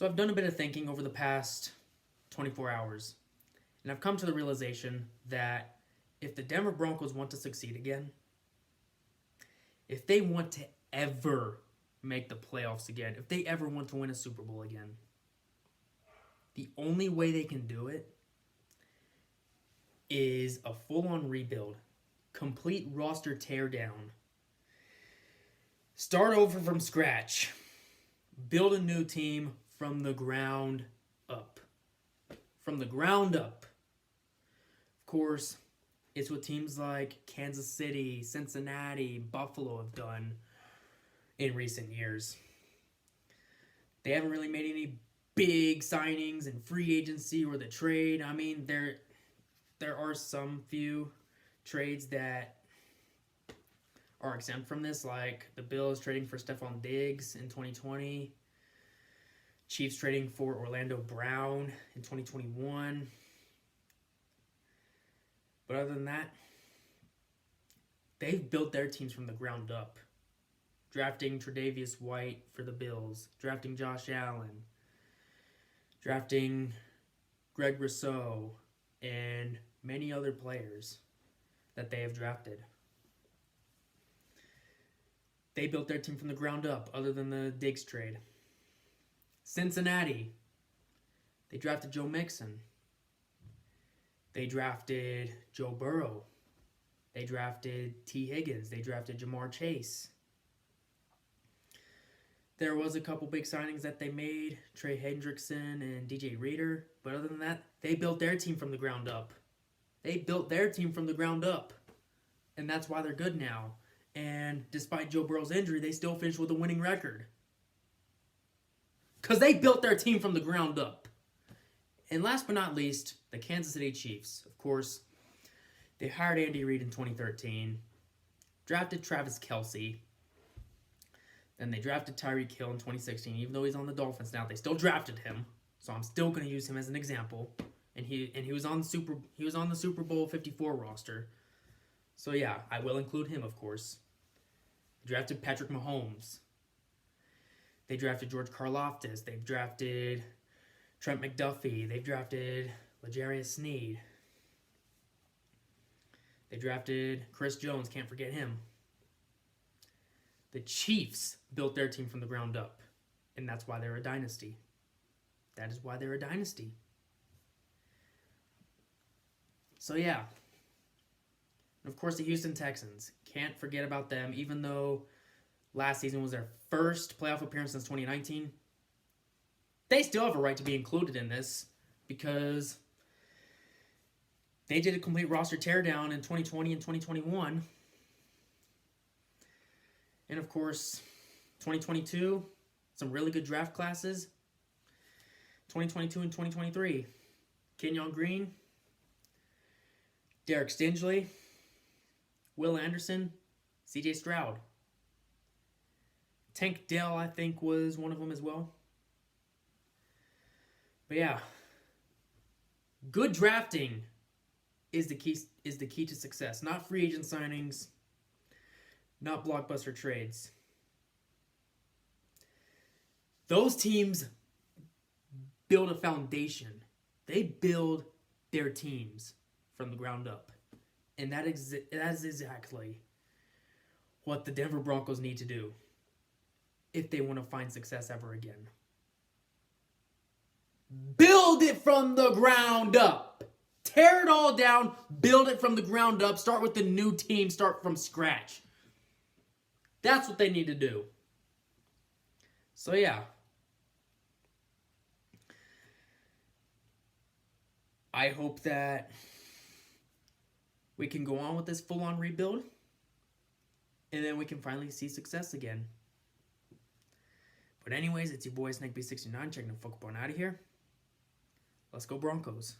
So I've done a bit of thinking over the past 24 hours, and I've come to the realization that if the Denver Broncos want to succeed again, if they want to ever make the playoffs again, if they ever want to win a Super Bowl again, the only way they can do it is a full-on rebuild, complete roster teardown, start over from scratch, build a new team from the ground up. From the ground up. Of course, it's what teams like Kansas City, Cincinnati, Buffalo have done in recent years. They haven't really made any big signings in free agency or the trade. I mean, there are some few trades that are exempt from this, like the Bills trading for Stephon Diggs in 2020, Chiefs trading for Orlando Brown in 2021. But other than that, they've built their teams from the ground up. Drafting Tre'Davious White for the Bills, drafting Josh Allen, drafting Greg Rousseau, and many other players that they have drafted. They built their team from the ground up, other than the Diggs trade. Cincinnati, they drafted Joe Mixon. They drafted Joe Burrow. They drafted T. Higgins. They drafted Jamar Chase. There was a couple big signings that they made, Trey Hendrickson and DJ Reader. But other than that, they built their team from the ground up. They built their team from the ground up. And that's why they're good now. And despite Joe Burrow's injury, they still finished with a winning record. Because they built their team from the ground up. And last but not least, the Kansas City Chiefs. Of course, they hired Andy Reid in 2013, drafted Travis Kelce, then they drafted Tyreek Hill in 2016. Even though he's on the Dolphins now, they still drafted him. So I'm still going to use him as an example. And he was on the Super Bowl 54 roster. So yeah, I will include him, of course. They drafted Patrick Mahomes. They drafted George Karlaftis. They've drafted Trent McDuffie. They've drafted L'Jarius Sneed. They drafted Chris Jones. Can't forget him. The Chiefs built their team from the ground up. And that's why they're a dynasty. That is why they're a dynasty. So yeah. And of course, the Houston Texans. Can't forget about them, even though last season was their first playoff appearance since 2019. They still have a right to be included in this because they did a complete roster teardown in 2020 and 2021. And of course, 2022, some really good draft classes. 2022 and 2023. Kenyon Green, Derek Stingley, Will Anderson, CJ Stroud. Tank Dell, I think, was one of them as well. But yeah, good drafting is the key to success. Not free agent signings, not blockbuster trades. Those teams build a foundation. They build their teams from the ground up. And that is exactly what the Denver Broncos need to do if they want to find success ever again. Build it from the ground up. Tear it all down. Build it from the ground up. Start with the new team. Start from scratch. That's what they need to do. So yeah. I hope that we can go on with this full-on rebuild. And then we can finally see success again. But anyways, it's your boy SnakeB69 checking the fuck up on out of here. Let's go Broncos.